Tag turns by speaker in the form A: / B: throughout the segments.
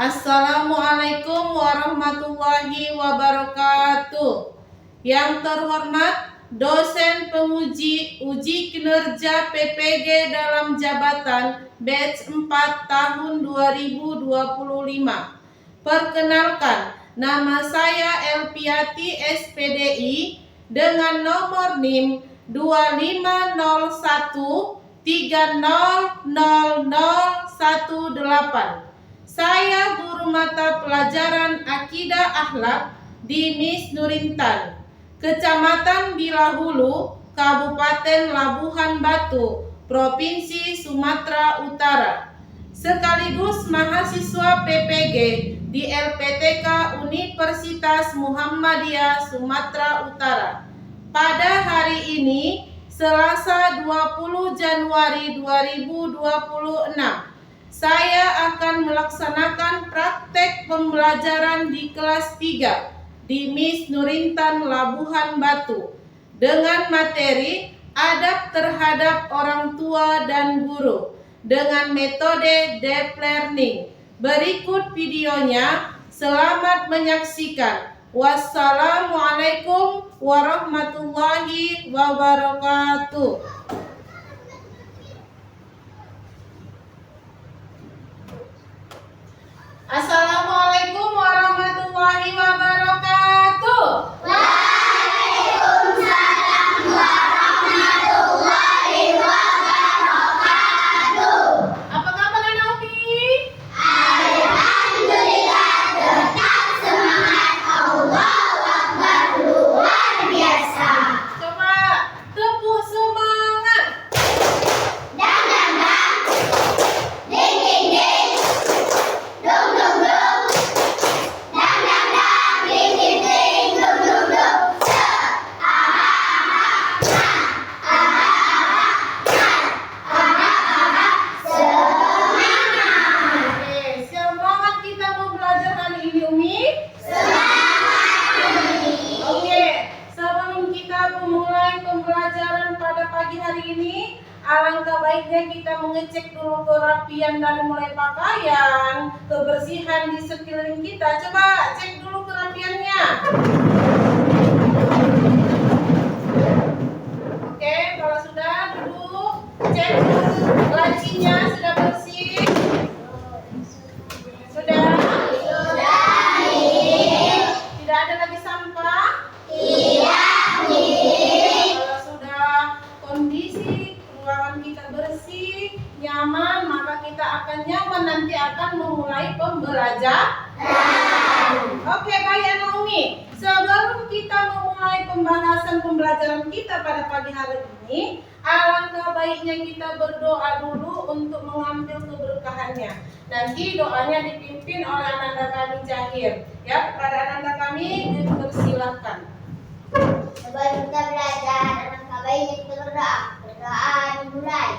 A: Assalamualaikum warahmatullahi wabarakatuh. Yang terhormat dosen penguji uji kinerja PPG dalam jabatan batch 4 tahun 2025. Perkenalkan, nama saya Elpiati SPDI dengan nomor NIM 2501300018. Saya guru mata pelajaran Akidah Akhlak di Miss Nurintan, Kecamatan Bilahulu, Kabupaten Labuhan Batu, Provinsi Sumatera Utara, sekaligus mahasiswa PPG di LPTK Universitas Muhammadiyah Sumatera Utara. Pada hari ini, Selasa 20 Januari 2026, saya akan melaksanakan praktek pembelajaran di kelas 3 di Miss Nurintan Labuhan Batu dengan materi adab terhadap orang tua dan guru dengan metode deep learning. Berikut videonya, selamat menyaksikan. Wassalamualaikum warahmatullahi wabarakatuh. Assalamualaikum warahmatullahi wabarakatuh.
B: Waalaikumsalam warahmatullahi wabarakatuh.
A: Apa kabar anak Umi?
B: Alhamdulillah, tetap semangat. Allahu Akbar, luar biasa.
A: Coba tepuk semangat.
B: Dang dang dang, ding ding ding, dum dum dum. Dang dang dang, ding ding ding, dum dum dum.
A: Oke, semangat kita mau belajar hari ini Umi. Oke, sebelum kita memulai pembelajaran pada pagi hari ini, alangkah baiknya kita mengecek dulu kerapian dari mulai pakaian, kebersihan di sekeliling kita. Coba cek dulu kerapiannya. Oke, kalau sudah duduk, cek dulu lacinya sudah bersih. Sudah? Tidak ada lagi sampah? Kalau sudah kondisi ruangan kita bersih, nyaman, maka kita akan nyaman nanti akan memulai pembelajaran. Oke, baik anak Umi. Sebelum kita memulai pembahasan pembelajaran kita pada pagi hari ini, alangkah baiknya kita berdoa dulu untuk mengambil keberkahannya. Nanti doanya dipimpin oleh ananda kami Jahir. Ya, kepada ananda kami dipersilahkan.
B: Sebelum kita belajar, alangkah baiknya kita berdoa. Berdoa dimulai.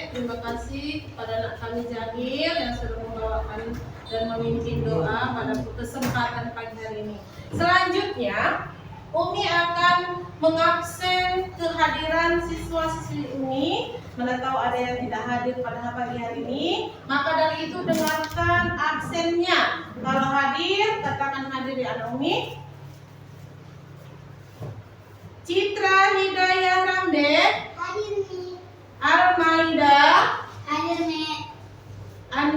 A: Terima kasih kepada anak kami Jahir yang sudah membawakan dan memimpin doa pada kesempatan pagi hari ini. Selanjutnya, Umi akan mengabsen kehadiran siswa-siswi Umi. Mana tahu ada yang tidak hadir pada pagi hari ini, maka dari itu dengarkan absennya. Kalau hadir, katakan hadir ya anak Umi. Citra Hidayah Ramdeh,
B: Hadir nih.
A: Armaida,
B: Hadir nih.
A: An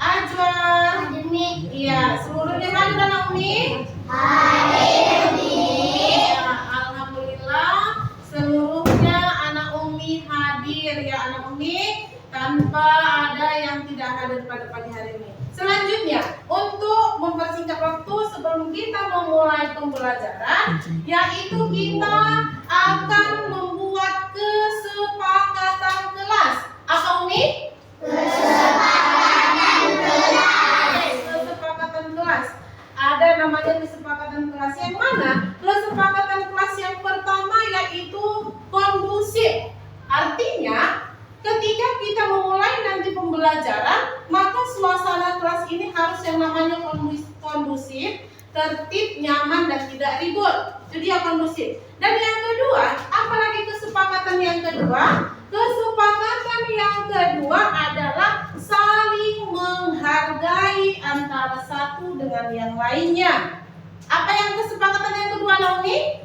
A: Ajwa. Iya, seluruhnya hadir anak Umi. Ya, alhamdulillah seluruhnya anak Umi hadir ya anak Umi, tanpa ada yang tidak hadir pada pagi hari ini. Selanjutnya, untuk mempersingkat waktu sebelum kita memulai pembelajaran, yaitu kita akan membuat kesepakatan kelas. Apa Umi? Kesepakatan kelas. Ada namanya kesepakatan kelas yang mana? Kesepakatan kelas yang pertama yaitu kondusif. Artinya, ketika kita memulai nanti pembelajaran, maka suasana kelas ini harus yang namanya kondusif, tertib, nyaman, dan tidak ribut. Jadi yang kondusif. Dan yang kedua, apalagi kesepakatan yang kedua? Kesepakatan yang kedua adalah saling menghargai antara satu dengan yang lainnya. Apa yang kesepakatan yang kedua, Naomi?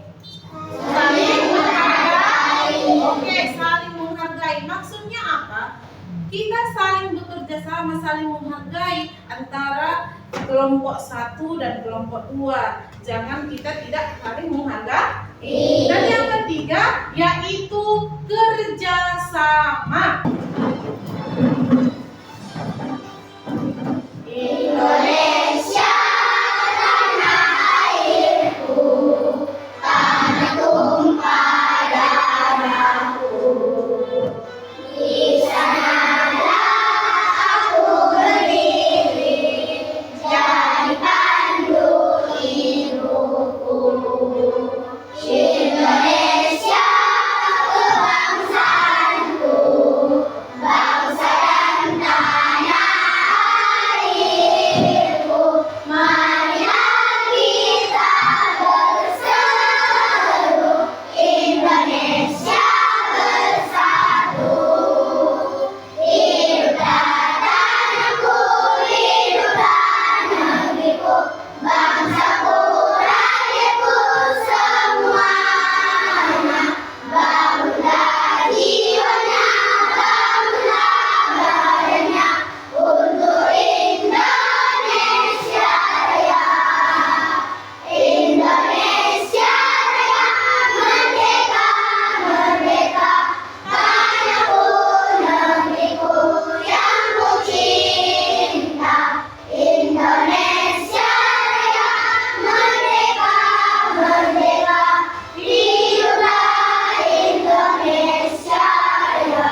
A: Saling menghargai. Oke, saling menghargai. Maksudnya apa? Kita saling bekerja sama, saling menghargai antara kelompok 1 dan kelompok 2. Jangan kita tidak saling menghargai. Dan yang ketiga yaitu kerjasama.
B: Indonesia tanah airku, tanah tumpah darahku. Di sanalah aku berdiri, jadi pandu hidupku. Indonesia kebangsaanku, bangsa dan tanah airku. Marilah kita berseru, Indonesia bersatu. Hiduplah tanahku, hiduplah negeriku, bangsaku, rakyatku semuanya. Bangunlah jiwanya, bangunlah badannya untuk Indonesia Raya. Indonesia Raya, merdeka, merdeka, tanahku, negeriku yang ku cinta. Indonesia Raya, merdeka, merdeka, hiduplah Indonesia Raya.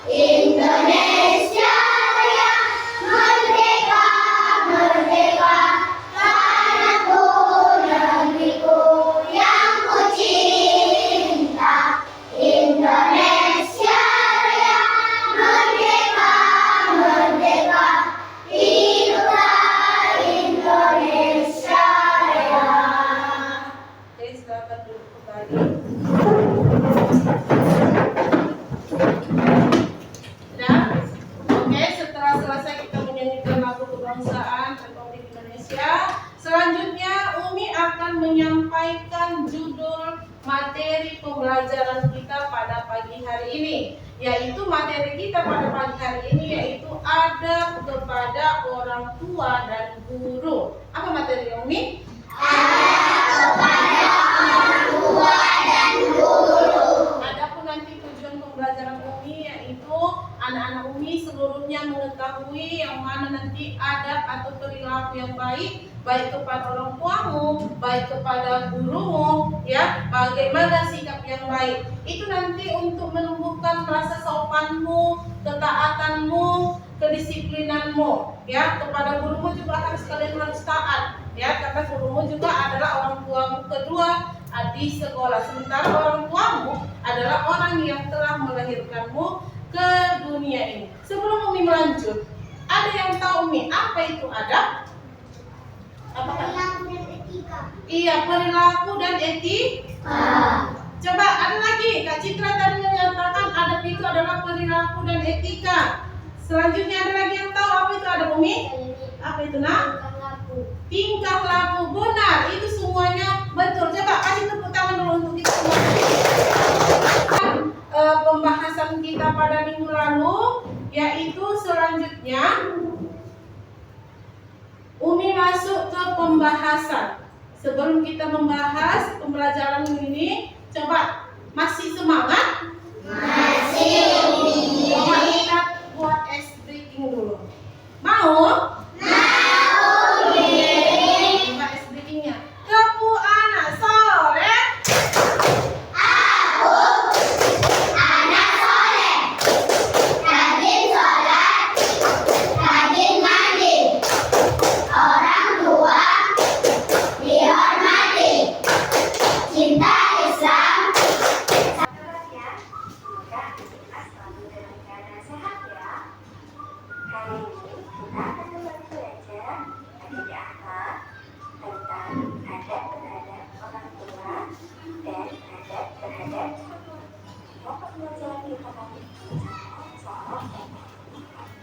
B: Indonesia Raya, merdeka, merdeka, tanahku, negeriku yang ku cinta. Indonesia Raya, merdeka, merdeka, hiduplah Indonesia Raya.
A: Oke, silakan duduk kembali. Dan oke, setelah selesai kita menyanyikan lagu kebangsaan Republik Indonesia, selanjutnya Umi akan menyampaikan judul materi pembelajaran kita pada pagi hari ini. Yaitu materi kita pada pagi hari ini yaitu adab kepada orang tua dan guru. Apa materi Umi? Adapun nanti tujuan pembelajaran Umi yaitu anak-anak Umi seluruhnya mengetahui yang mana nanti adab atau perilaku yang baik, baik kepada orang tuamu, baik kepada gurumu, ya, bagaimana sikap yang baik. Itu nanti untuk menumbuhkan rasa sopanmu, ketaatanmu, kedisiplinanmu, ya. Kepada gurumu juga kalian harus taat, ya, karena gurumu juga adalah orang tuamu kedua di sekolah. Sementara orang tuamu adalah orang yang telah melahirkanmu ke dunia ini. Sebelum Umi melanjut, ada yang tahu Umi apa itu adab?
B: Perilaku dan etika.
A: Iya, perilaku dan etika. Coba ada lagi, Kak Citra tadi menyatakan adab itu adalah perilaku dan etika. Selanjutnya ada lagi yang tahu apa itu adab Umi? Apa itu nak? Tingkah laku. Benar, itu semuanya betul. Coba kasih tepuk tangan dulu untuk kita semua. Pembahasan kita pada minggu lalu yaitu selanjutnya Ya. Umi masuk ke pembahasan. Sebelum kita membahas pembelajaran ini, coba masih semangat?
B: Masih.
A: Coba kita buat ice breaking dulu. Mau?
B: Mau.
A: Coba ice breakingnya. Kepu anak soleh.
B: Aku anak soleh, rajin sholat, rajin mandi, orang tua dihormati, cinta Islam.
C: Sahabat ya, semoga kita selalu dalam keadaan sehat ya. Kali ini kita akan kembali belajar adik akhlak tentang adab terhadap orang tua dan adab terhadap yang pembelajaran kita kali ini sangat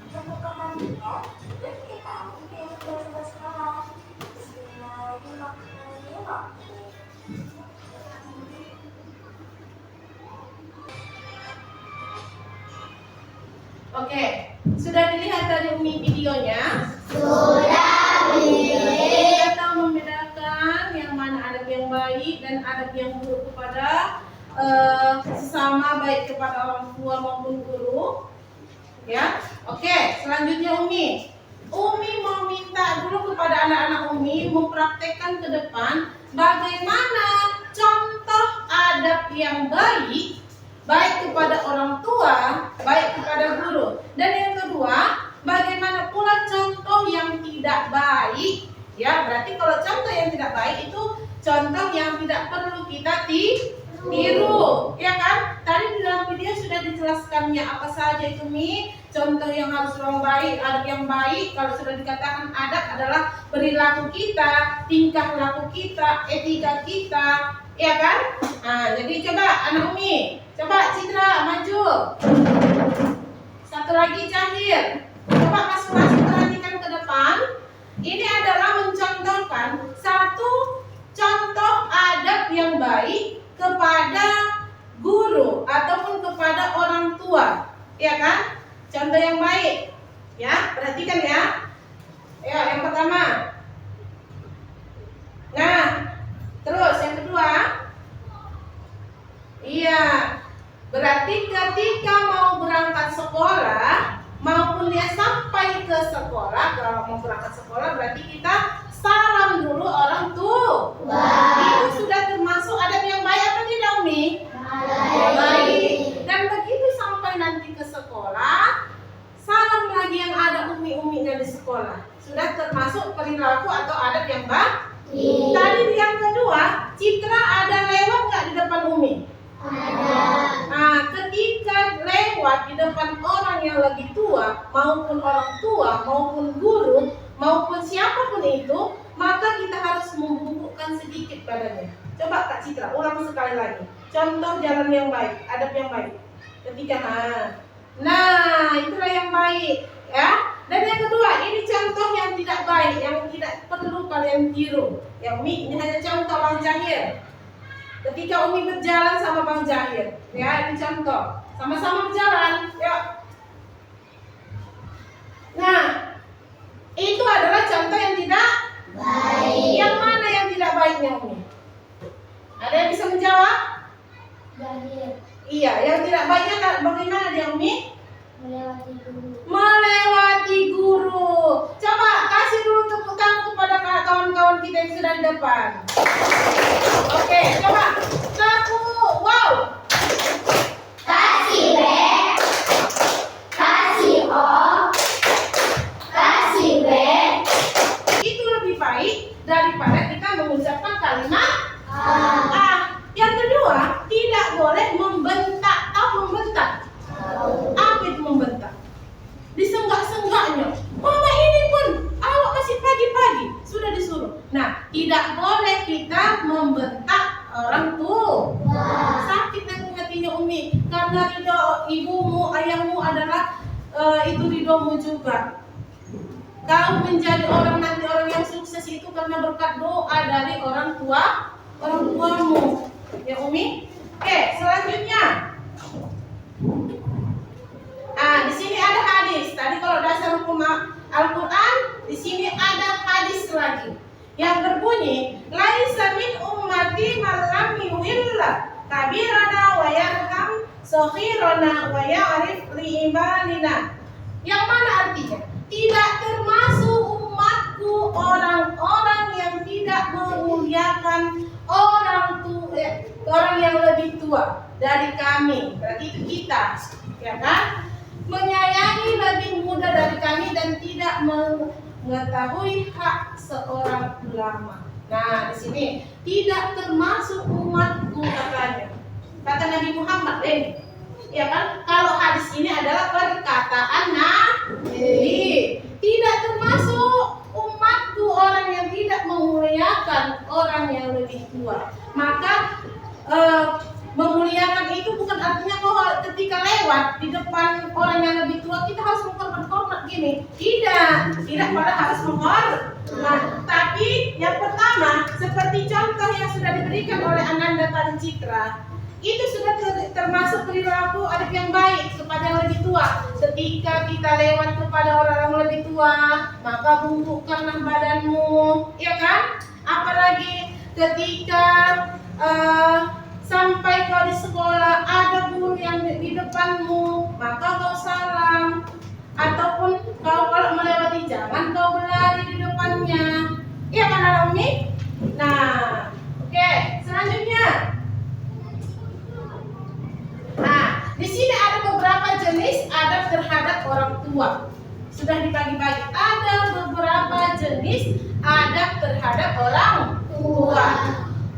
C: untuk pahaminya dan kita mungkin belajar sekolah. Bismillahirrahmanirrahim.
A: Oke, sudah dilihat tadi Umi videonya?
B: Sudah
A: Kita tahu membedakan yang mana adab yang baik dan adab yang buruk kepada sesama, baik kepada orang tua maupun guru. Ya, oke. Selanjutnya Umi mau minta dulu kepada anak-anak Umi mempraktekkan ke depan bagaimana contoh adab yang baik, baik kepada orang tua, baik kepada guru. Dan yang kedua, bagaimana pula contoh yang tidak baik. Ya, berarti kalau contoh yang tidak baik itu contoh yang tidak perlu kita tiru, ya kan? Tadi di dalam video sudah dijelaskannya apa saja itu Mi. Contoh yang harus orang baik, adab yang baik. Kalau sudah dikatakan adab adalah perilaku kita, tingkah laku kita, etika kita, ya kan? Nah, jadi coba anak Umi, coba Citra maju. Satu lagi Cahir. Coba masing-masing perhatikan ke depan. Ini adalah mencontohkan satu contoh adab yang baik kepada guru ataupun kepada orang tua, ya kan? Contoh yang baik, ya, perhatikan ya. Ya, yang pertama. Nah, terus yang kedua. Iya, berarti ketika mau berangkat sekolah maupun dia sampai ke sekolah, kalau mau berangkat sekolah berarti kita salam dulu orang tua. Itu sudah termasuk adab yang baik apa tidak Umi? Baik. Dan begitu sampai nanti ke sekolah, salam lagi yang ada Umi-uminya di sekolah. Sudah termasuk perilaku atau adab yang baik. Tadi yang kedua, Citra ada lewat nggak di depan Umi? Nah, ketika lewat di depan orang yang lagi tua, maupun orang tua, maupun guru, maupun siapapun itu, maka kita harus membungkukkan sedikit badannya. Coba Kak Citra, ulang sekali lagi. Contoh jalan yang baik, adab yang baik. Ketika nah, itulah yang baik, ya. Dan yang kedua, ini contoh yang tidak baik, yang tidak perlu kalian tiru. Yang ini hanya contoh Bang Jahir. Ketika Umi berjalan sama Bang Jahir, ya, ini contoh. Sama-sama berjalan, yuk. Nah, itu adalah contoh yang tidak baik. Yang mana yang tidak baiknya Umi? Ada yang bisa menjawab? Iya, yang tidak baiknya bagaimana dia Umi? Melewati guru. Coba kasih dulu tepuk tangan kepada kawan-kawan kita yang sudah di depan. Oke, coba. Satu, wow.
B: Kasih B, kasih O, kasih B.
A: Itu lebih baik daripada kita mengucapkan kalimat yang kedua, tidak boleh membentak atau membentak. Apa itu membentak? Disenggak-senggaknya. Mama ini pun, awak masih pagi-pagi sudah disuruh. Nah, tidak boleh kita membentak orang tua. Sakit hatinya Umi, karena ridho ibumu, ayahmu adalah itu ridhomu juga. Kau menjadi orang nanti orang yang sukses itu karena berkat doa dari orang tuamu. Ya Umi. Oke, selanjutnya. Di sini ada hadis. Tadi kalau dasar hukum yang berbunyi laisa min ummati man lam yuhilla kabirana wa yarham saghirana wa ya'rif li'imalina. Yang mana artinya? Tidak termasuk umatku orang-orang yang tidak memuliakan orang yang lebih tua dari kami. Berarti itu kita, ya kan? Menyayangi lebih muda dari kami dan tidak mengetahui hak seorang ulama. Nah, di sini tidak termasuk umatku katanya. Kata Nabi Muhammad, ya kan? Kalau hadis ini adalah perkataan Nabi, tidak termasuk umatku orang yang tidak memuliakan orang yang lebih tua. Maka memuliakan itu bukan artinya bahwa ketika lewat di depan orang yang lebih tua kita harus menghormat gini. Tidak pada harus menghormat. Nah, tapi yang pertama seperti contoh yang sudah diberikan oleh Ananda tadi Citra, itu sudah termasuk perilaku adab yang baik kepada yang lebih tua. Ketika kita lewat kepada orang yang lebih tua, maka bungkukkanlah badanmu, ya kan? Apalagi ketika sampai kau di sekolah ada guru yang di depanmu, maka kau salam. Ataupun kau kalau melewati jangan kau berlari di depannya, iya kan Anak Umi? Nah, oke, selanjutnya. Nah, di sini ada beberapa jenis adab terhadap orang tua. Sudah dibagi-bagi. Ada beberapa jenis adab terhadap orang tua.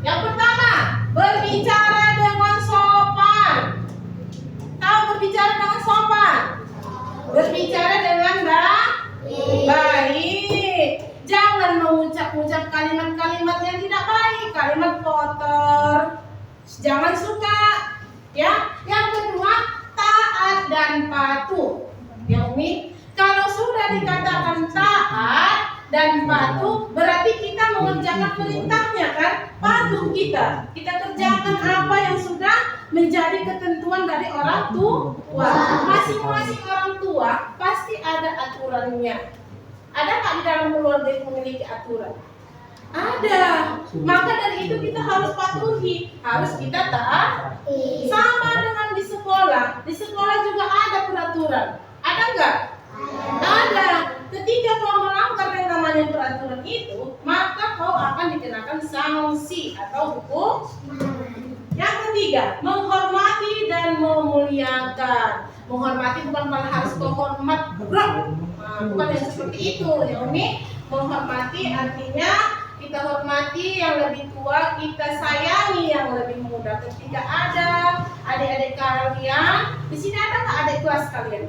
A: Yang pertama, berbicara dengan sopan. Tahu berbicara dengan sopan? Berbicara dengan baik. Jangan mengucap-ucap kalimat-kalimat yang tidak baik, kalimat kotor. Jangan suka. Ya, yang kedua taat dan patuh. Ya Umi, kalau sudah dikatakan taat dan patuh berarti kita mengerjakan perintahnya kan? Patuh kita kerjakan apa yang sudah menjadi ketentuan dari orang tua. Masing-masing orang tua pasti ada aturannya. Ada nggak di dalam keluarga yang memiliki aturan? Ada. Maka dari itu kita harus patuhi, harus kita taat. Sama dengan di sekolah. Di sekolah juga ada peraturan. Ada nggak? Ada. Ketika kau melanggar yang namanya peraturan itu, maka kau akan dikenakan sanksi atau hukum. Yang ketiga, menghormati dan memuliakan. Menghormati bukan malah harus kau hormat, bukan yang seperti itu, ya Umi. Menghormati artinya kita hormati yang lebih tua, kita sayangi yang lebih muda. Ketika ada adik-adik kalian, di sini ada nggak adik kelas kalian?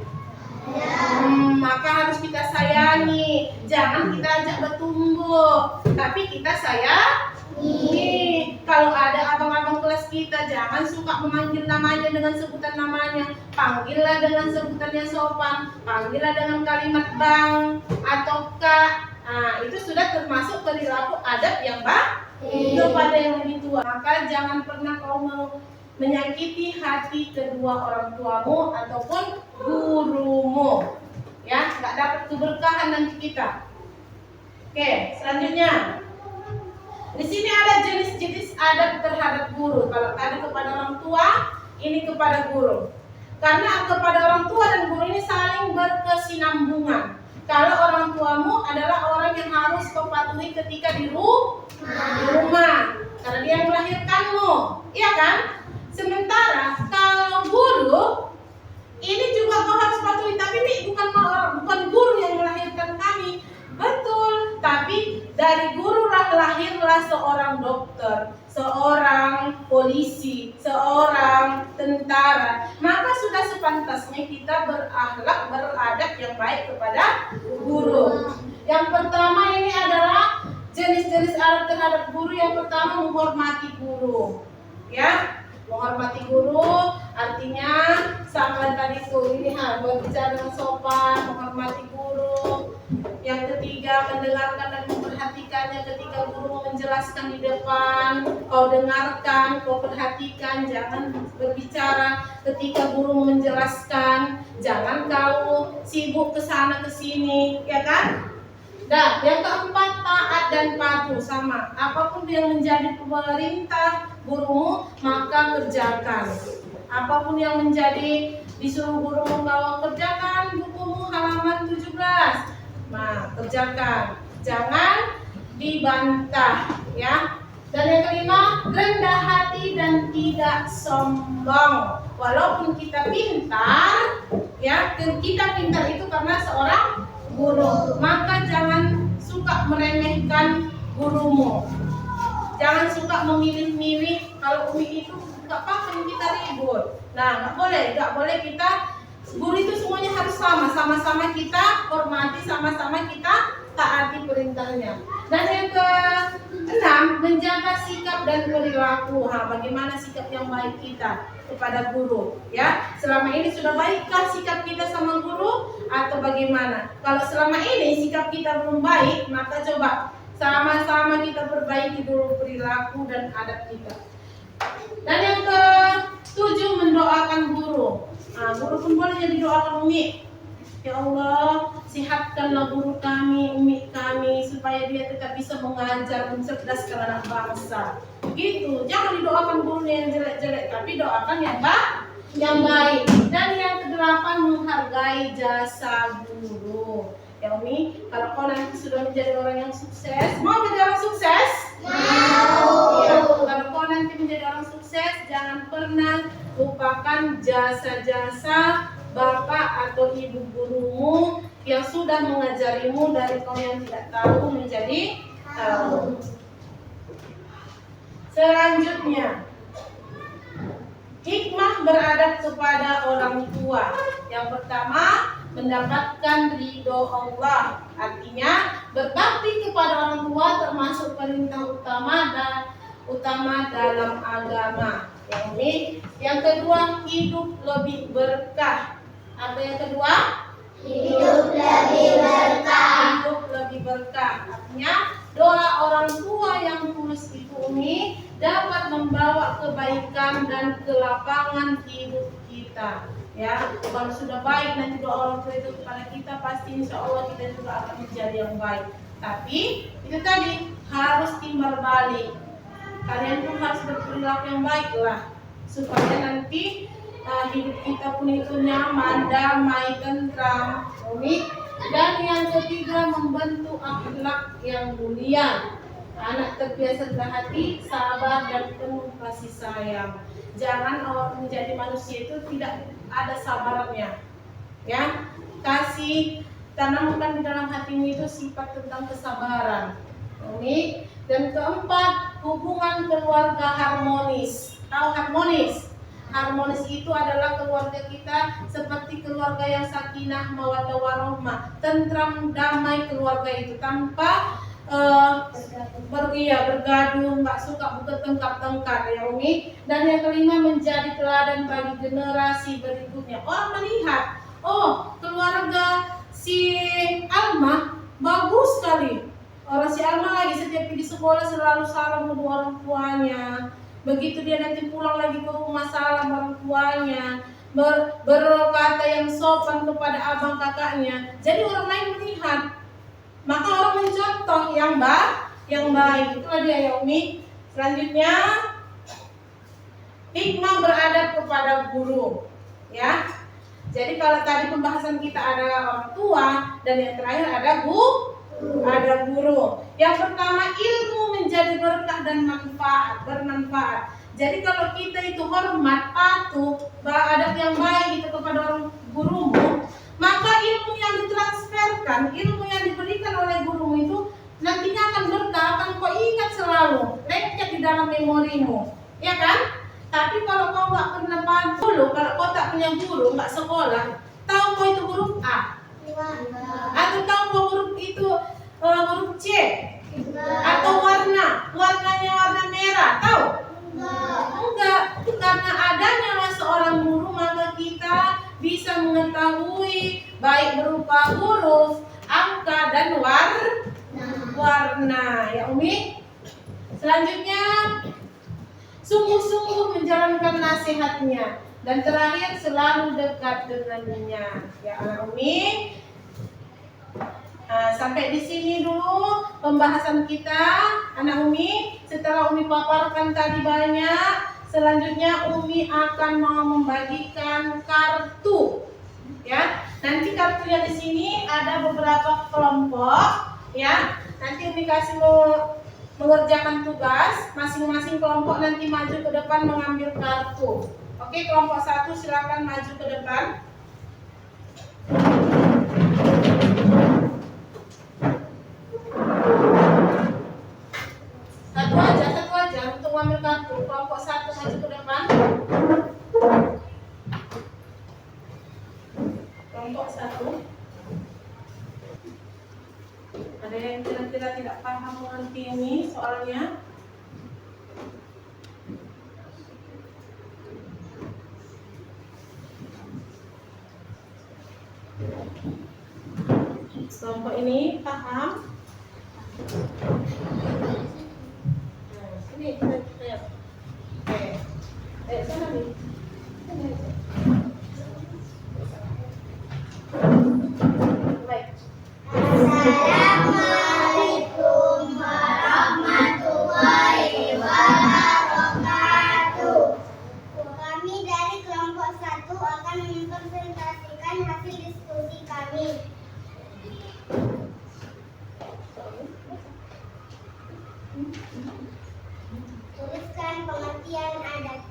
A: Maka harus kita sayangi. Jangan kita ajak bertumbuh, tapi kita sayangi. Kalau ada abang-abang kelas kita, jangan suka memanggil namanya dengan sebutan namanya. Panggillah dengan sebutannya sopan. Panggillah dengan kalimat bang atau kak. Nah, itu sudah termasuk perilaku adab yang baik kepada yang lebih tua. Maka jangan pernah kau menyakiti hati kedua orang tuamu ataupun gurumu. Ya, nggak dapat keberkahan nanti kita. Oke, selanjutnya. Di sini ada jenis-jenis adab terhadap guru. Kalau tadi kepada orang tua, ini kepada guru. Karena kepada orang tua dan guru ini saling berkesinambungan. Kalau orang tuamu adalah orang yang harus kau patuhi ketika di rumah, karena dia yang melahirkanmu, iya kan? Sementara kalau guru ini juga kau harus patuhi, tapi ini bukan guru yang melahirkan kami, betul. Tapi dari guru lahirlah seorang dokter, seorang polisi, seorang tentara. Maka sudah sepantasnya kita berakhlak, beradab yang baik kepada guru. Yang pertama ini adalah jenis-jenis adab terhadap guru. Yang pertama menghormati guru. Ya, menghormati guru artinya sama tadi tuh ini berbicara dengan sopan, menghormati guru. Yang ketiga, mendengarkan dan memperhatikannya ketika guru menjelaskan di depan. Kau dengarkan, kau perhatikan, jangan berbicara ketika guru menjelaskan. Jangan kau sibuk ke sana ke sini, ya kan? Dan yang keempat, taat dan patuh. Sama, apapun yang menjadi perintah gurumu maka kerjakan. Apapun yang menjadi disuruh gurumu bahwa kerjakan bukumu halaman 17. Nah, kerjakan. Jangan dibantah, ya. Dan yang kelima, rendah hati dan tidak sombong. Walaupun kita pintar, ya, kita pintar itu karena seorang guru. Maka jangan suka meremehkan gurumu. Jangan suka memilih-milih. Kalau Umi itu nggak paham kita ribut. Nah, nggak boleh kita. Guru itu semuanya harus sama-sama kita hormati, sama-sama kita taati perintahnya. Dan yang keenam, menjaga sikap dan perilaku. Bagaimana sikap yang baik kita kepada guru, ya? Selama ini sudah baikkah sikap kita sama guru atau bagaimana? Kalau selama ini sikap kita belum baik, maka coba sama-sama kita perbaiki dulu perilaku dan adab kita. Dan yang ketujuh, mendoakan guru. Guru pun boleh jadi doakan Umi. Ya Allah, sehatkanlah guru kami, Umi kami, supaya dia tetap bisa mengajar, mencerdaskan anak bangsa. Gitu, jangan didoakan gurunya yang jelek-jelek, tapi doakan yang baik. Dan yang kedelapan, menghargai jasa guru. Ya Umi, kalau kau nanti sudah menjadi orang yang sukses, mau jadi orang sukses? Mau. Ya, kalau kau nanti menjadi orang sukses, jangan pernah lupakan jasa-jasa bapak atau ibu gurumu yang sudah mengajarimu dari kau yang tidak tahu menjadi tahu. Selanjutnya, hikmah beradab kepada orang tua. Yang pertama, mendapatkan ridho Allah. Artinya, berbakti kepada orang tua termasuk perintah utama dalam agama. Yang kedua, hidup lebih berkah. Apa yang kedua?
B: Hidup lebih berkah.
A: Hidup lebih berkah. Artinya doa orang tua yang tulus itu Umi dapat membawa kebaikan dan kelapangan hidup kita. Ya, kalau sudah baik nanti doa orang tua itu kepada kita, pasti insya Allah kita juga akan menjadi yang baik. Tapi itu tadi harus timbal balik. Kalian pun harus berperilaku yang baik lah, supaya nanti hidup kita pun itu nyaman, damai, tentram, Umi. Dan yang ketiga, membentuk akhlak yang mulia. Anak terbiasa berhati, sabar dan penuh kasih sayang. Jangan orang menjadi manusia itu tidak ada sabarnya, ya. Tanamkan di dalam hatimu itu sifat tentang kesabaran, Umi. Dan keempat, hubungan keluarga harmonis. Tahu harmonis? Harmonis itu adalah keluarga kita seperti keluarga yang sakinah, mawaddah warahmah, tentram, damai keluarga itu tanpa bergaduh, nggak suka bertengkar-tengkar, ya Umi. Dan yang kelima, menjadi teladan bagi generasi berikutnya. Orang melihat, oh keluarga si Alma bagus sekali. Orang si Alma lagi setiap pergi sekolah selalu salam kedua orang tuanya. Begitu dia nanti pulang lagi ke rumah salam orang tuanya, berkata yang sopan kepada abang kakaknya. Jadi orang lain melihat, maka orang mencontoh yang baik. Itulah dia ya Umi. Selanjutnya, hikmah beradab kepada guru, ya. Jadi kalau tadi pembahasan kita ada orang tua, dan yang terakhir ada guru. Yang pertama, ilmu menjadi berkah dan bermanfaat. Jadi kalau kita itu hormat, patuh, beradab yang baik itu kepada orang gurumu, maka ilmu yang ditransferkan, ilmu yang diberikan oleh gurumu itu nantinya akan berkah, akan kau ingat selalu, lengket di dalam memorimu, ya kan? Tapi kalau kau nggak pernah patuh dulu, kalau kau tak punya guru, nggak sekolah, tahu kau itu huruf A, atau tahu kau huruf itu huruf C, atau warnanya warna merah, tahu? Enggak. Karena adanya seorang guru maka kita bisa mengetahui baik berupa huruf, angka dan warna, ya Umi. Selanjutnya, sungguh-sungguh menjalankan nasihatnya. Dan terakhir, selalu dekat dengannya, ya Umi. sampai di sini dulu pembahasan kita, anak Umi. Setelah Umi paparkan tadi banyak, selanjutnya Umi akan mau membagikan kartu. Ya, nanti kartunya di sini ada beberapa kelompok. Ya, nanti Umi kasih mengerjakan tugas. Masing-masing kelompok nanti maju ke depan mengambil kartu. Oke, kelompok 1 silakan maju ke depan. Satu aja untuk mengambil kartu. Kelompok 1 maju ke depan. Kelompok 1. Ada yang kira-kira tidak paham nanti ini soalnya? Kelompok ini paham? Sini, ayo. Ayo sana nih. Baik.
B: Assalamualaikum warahmatullahi wabarakatuh. Kami dari kelompok 1 akan mempresentasikan hasil diskusi kami. Tuliskan pengertian adab.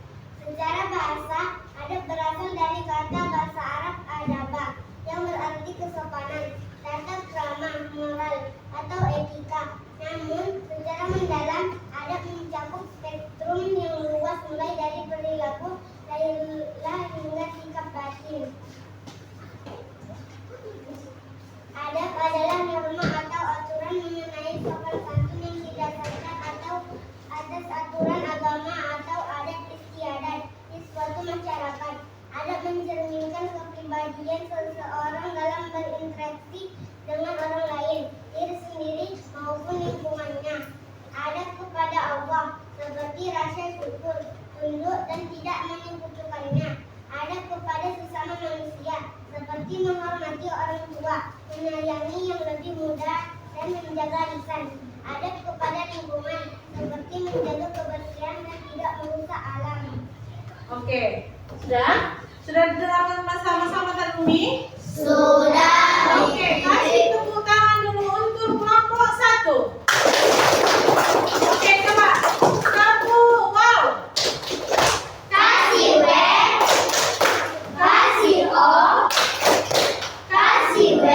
B: Secara bahasa, adab berasal dari kata bahasa Arab adabah yang berarti kesopanan, tata krama, moral, atau etika. Namun, secara mendalam, adab mencakup spektrum yang luas mulai dari perilaku lahiriah hingga sikap batin. Adab adalah norma atau aturan mengenai sopan santun yang didasarkan atau atas aturan agama atau adat istiadat di suatu masyarakat. Adab mencerminkan kepribadian seseorang dalam berinteraksi dengan orang lain, diri sendiri maupun lingkungannya. Adab kepada Allah seperti rasa syukur, tunduk dan tidak menyekutukannya. Adab kepada sesama manusia seperti menghormati orang tua, menyayangi yang lebih muda dan menjaga lisan. Adab kepada lingkungan seperti menjaga kebersihan dan tidak merusak alam.
A: Oke, sudah? Sudah didengarkan sama-sama tadi Umi?
B: Sudah.
A: Oke, kasih tepuk tangan dulu untuk kelompok 1. Oke, coba. 1, wow.
B: Kasih W, kasih O, kasih W.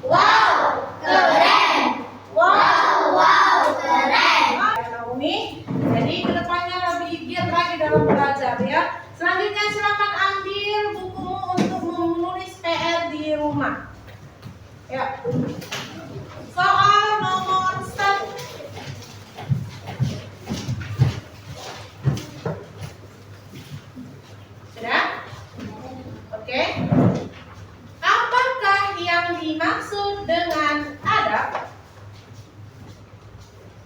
B: Wow, keren. Wow, keren.
A: Kata Umi, jadi kedepannya lebih giat lagi dalam belajar ya. Selanjutnya silakan ambil bukumu untuk menulis PR di rumah. Ya. Soal nomor 1. Sudah? Oke. Apakah yang dimaksud dengan adab?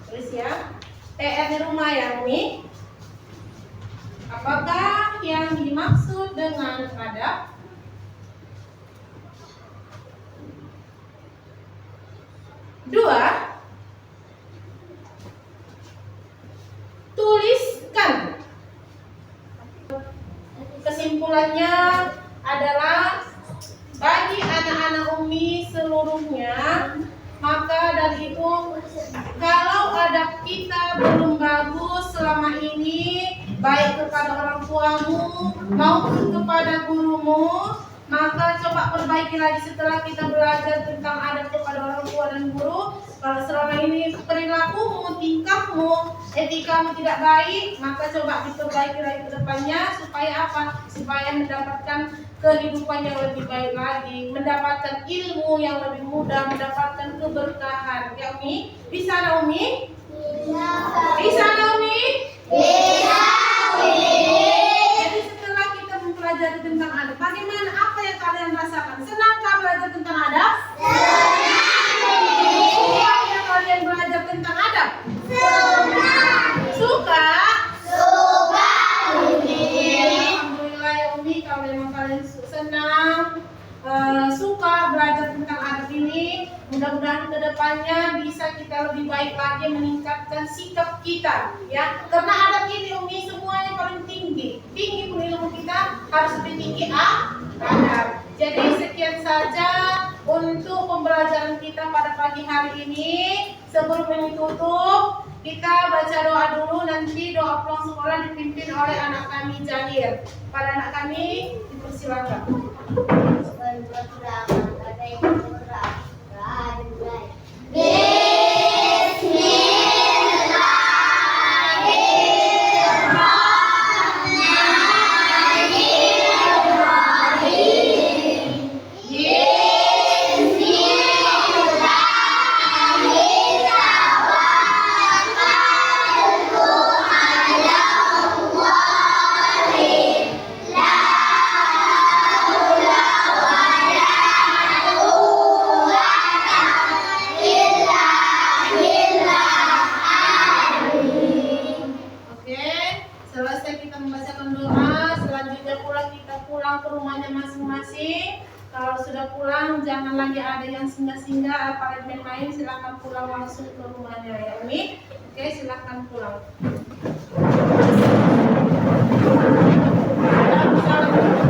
A: Tulis ya. PR di rumah ya, Umi. Apakah yang dimaksud dengan adab? Dua, tuliskan. Kesimpulannya adalah bagi anak-anak Umi seluruhnya, maka dari itu kalau adab kita belum bagus selama ini, baik kepada orang tuamu maupun kepada gurumu, maka coba perbaiki lagi setelah kita belajar tentang adab kepada orang tua dan guru. Kalau selama ini perilakumu, tingkahmu, etikamu tidak baik, maka coba diperbaiki lagi ke depannya supaya apa? Supaya mendapatkan kehidupan yang lebih baik lagi, mendapatkan ilmu yang lebih mudah, mendapatkan keberkahan. Ya Umi? Bisa na Umi? Bisa na Umi? Jadi setelah kita mempelajari tentang adab, bagaimana apa yang kalian rasakan? Senangkah belajar tentang adab? Suka ya kalian belajar tentang adab? Suka? Alhamdulillah ya Umi, kalau memang kalian senang, suka belajar tentang adab ini, Mudah-mudahan kedepannya bisa kita lebih baik lagi meningkatkan sikap kita, ya. Karena adab ini Umi semuanya paling tinggi. Tinggi pun ilmu kita harus lebih tinggi adab. Jadi sekian saja untuk pembelajaran kita pada pagi hari ini. Sebelum ini tutup, kita baca doa dulu. Nanti doa pulang sekolah dipimpin oleh anak kami Jahir. Pada anak kami dipersilakan. Selesai kita membacakan doa, selanjutnya pula kita pulang ke rumahnya masing-masing. Kalau sudah pulang, jangan lagi ada yang singgah-singgah, apalagi main-main, silakan pulang langsung ke rumahnya ya Umi. Oke, silakan pulang. Salam.